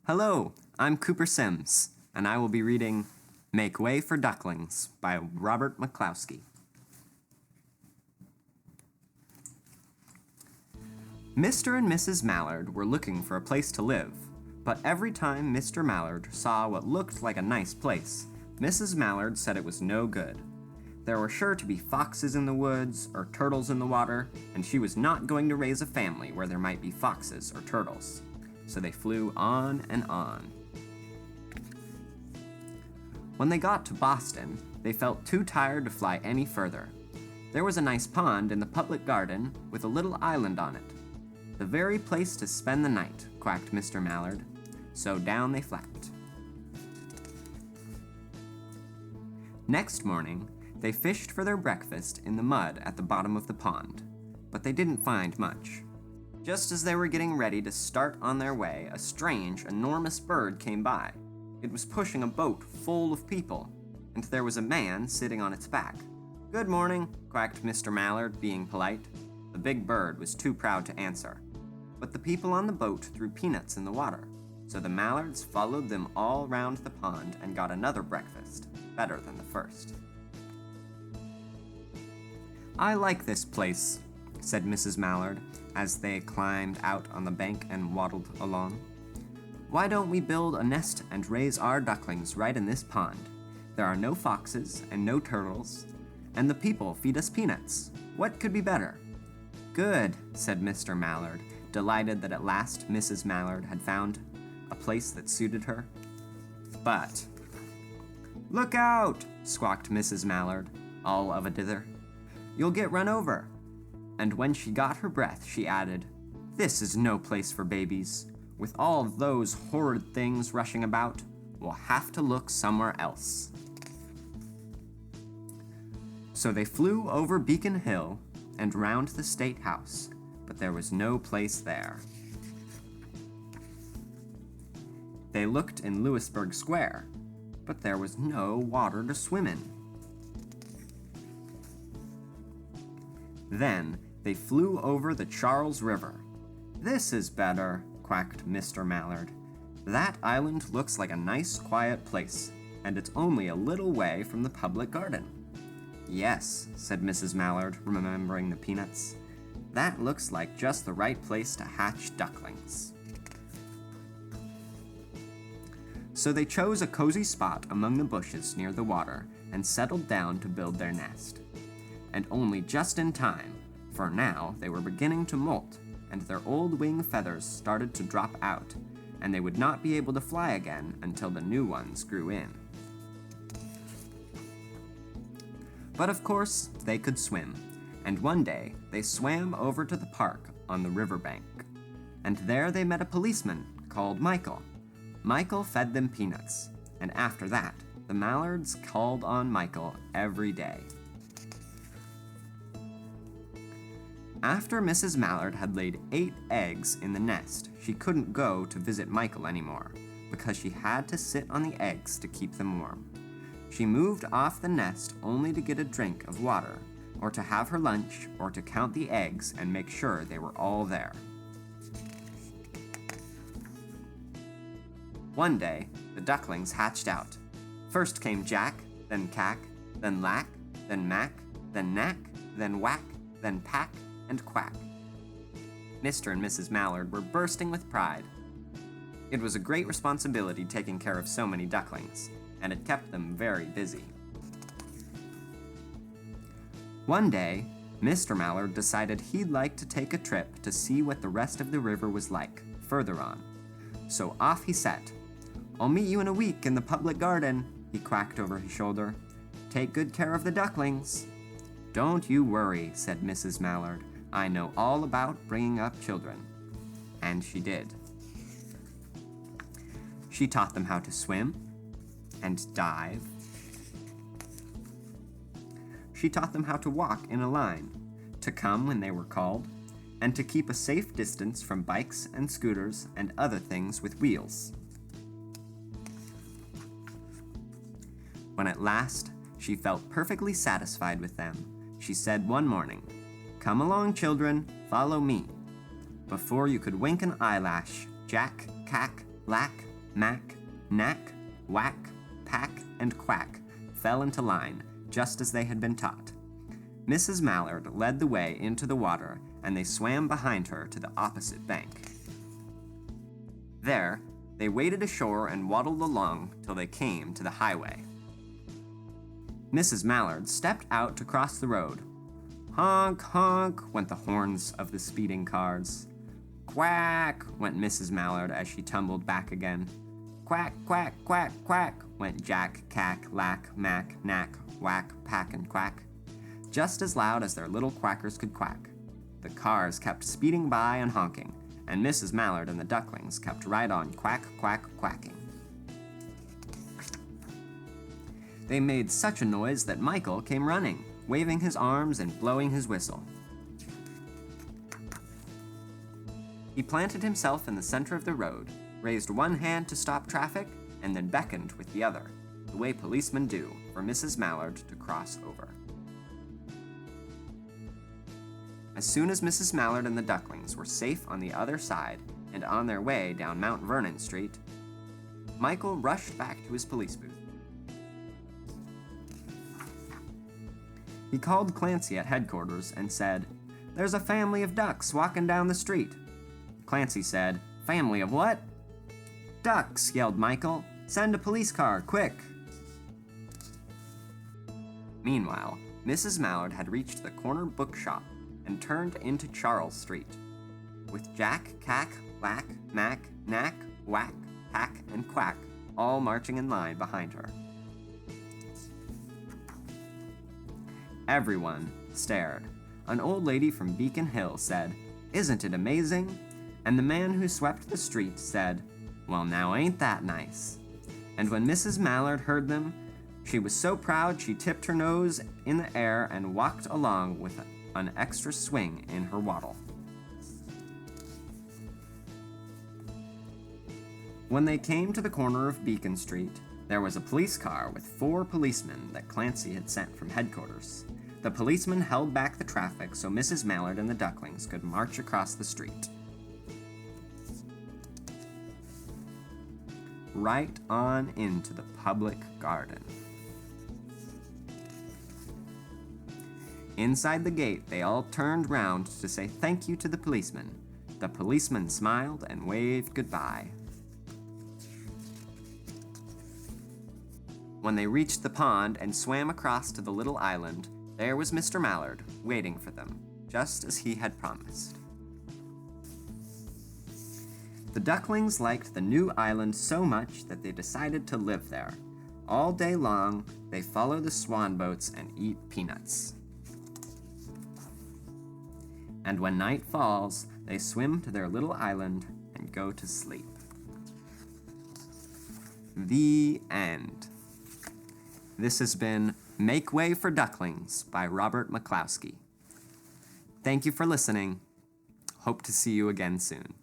Hello, I'm Cooper Siems, and I will be reading Make Way for Ducklings by Robert McCloskey. Mr. and Mrs. Mallard were looking for a place to live, but every time Mr. Mallard saw what looked like a nice place, Mrs. Mallard said it was no good. There were sure to be foxes in the woods or turtles in the water, and she was not going to raise a family where there might be foxes or turtles. So they flew on and on. When they got to Boston, they felt too tired to fly any further. There was a nice pond in the public garden with a little island on it. The very place to spend the night, quacked Mr. Mallard. So down they flapped. Next morning, they fished for their breakfast in the mud at the bottom of the pond, but they didn't find much. Just as they were getting ready to start on their way, a strange, enormous bird came by. It was pushing a boat full of people, and there was a man sitting on its back. "Good morning," quacked Mr. Mallard, being polite. The big bird was too proud to answer. But the people on the boat threw peanuts in the water, so the Mallards followed them all round the pond and got another breakfast, better than the first. "I like this place," said Mrs. Mallard, as they climbed out on the bank and waddled along. "Why don't we build a nest and raise our ducklings right in this pond? There are no foxes and no turtles, and the people feed us peanuts. What could be better?" "Good," said Mr. Mallard, delighted that at last Mrs. Mallard had found a place that suited her. But, "Look out!" squawked Mrs. Mallard, all of a dither. "You'll get run over." And when she got her breath, she added, "This is no place for babies. With all those horrid things rushing about, we'll have to look somewhere else." So they flew over Beacon Hill and round the State House, but there was no place there. They looked in Louisburg Square, but there was no water to swim in. Then they flew over the Charles River. "This is better," quacked Mr. Mallard. "That island looks like a nice, quiet place, and it's only a little way from the public garden." "Yes," said Mrs. Mallard, remembering the peanuts. "That looks like just the right place to hatch ducklings." So they chose a cozy spot among the bushes near the water and settled down to build their nest. And only just in time, for now they were beginning to molt, and their old wing feathers started to drop out, and they would not be able to fly again until the new ones grew in. But of course, they could swim, and one day they swam over to the park on the riverbank, and there they met a policeman called Michael. Michael fed them peanuts, and after that, the Mallards called on Michael every day. After Mrs. Mallard had laid 8 eggs in the nest, she couldn't go to visit Michael anymore, because she had to sit on the eggs to keep them warm. She moved off the nest only to get a drink of water, or to have her lunch, or to count the eggs and make sure they were all there. One day, the ducklings hatched out. First came Jack, then Cack, then Lack, then Mack, then Knack, then Whack, then Pack, and Quack. Mr. and Mrs. Mallard were bursting with pride. It was a great responsibility taking care of so many ducklings, and it kept them very busy. One day, Mr. Mallard decided he'd like to take a trip to see what the rest of the river was like, further on. So off he set. "I'll meet you in a week in the public garden," he quacked over his shoulder. "Take good care of the ducklings." "Don't you worry," said Mrs. Mallard. "I know all about bringing up children." And she did. She taught them how to swim and dive. She taught them how to walk in a line, to come when they were called, and to keep a safe distance from bikes and scooters and other things with wheels. When at last she felt perfectly satisfied with them, she said one morning, "Come along, children, follow me." Before you could wink an eyelash, Jack, Cack, Lack, mack, knack, whack, pack, and quack fell into line, just as they had been taught. Mrs. Mallard led the way into the water, and they swam behind her to the opposite bank. There, they waded ashore and waddled along till they came to the highway. Mrs. Mallard stepped out to cross the road. Honk, honk, went the horns of the speeding cars. Quack, went Mrs. Mallard as she tumbled back again. Quack, quack, quack, quack, went Jack, cack, lack, mack, knack, whack, pack, and quack, just as loud as their little quackers could quack. The cars kept speeding by and honking, and Mrs. Mallard and the ducklings kept right on quack, quack, quacking. They made such a noise that Michael came running, waving his arms and blowing his whistle. He planted himself in the center of the road, raised one hand to stop traffic, and then beckoned with the other, the way policemen do, for Mrs. Mallard to cross over. As soon as Mrs. Mallard and the ducklings were safe on the other side and on their way down Mount Vernon Street, Michael rushed back to his police booth. He called Clancy at headquarters and said, "There's a family of ducks walking down the street." Clancy said, "Family of what?" "Ducks," yelled Michael. "Send a police car, quick." Meanwhile, Mrs. Mallard had reached the corner bookshop and turned into Charles Street, with Jack, cack, lack, mack, knack, whack, pack, and quack all marching in line behind her. Everyone stared. An old lady from Beacon Hill said, "Isn't it amazing?" And the man who swept the street said, "Well, now ain't that nice?" And when Mrs. Mallard heard them, she was so proud she tipped her nose in the air and walked along with an extra swing in her waddle. When they came to the corner of Beacon Street, there was a police car with 4 policemen that Clancy had sent from headquarters. The policemen held back the traffic so Mrs. Mallard and the ducklings could march across the street. Right on into the public garden. Inside the gate, they all turned round to say thank you to the policeman. The policeman smiled and waved goodbye. When they reached the pond and swam across to the little island, there was Mr. Mallard waiting for them, just as he had promised. The ducklings liked the new island so much that they decided to live there. All day long, they follow the swan boats and eat peanuts. And when night falls, they swim to their little island and go to sleep. The end. This has been Make Way for Ducklings by Robert McCloskey. Thank you for listening. Hope to see you again soon.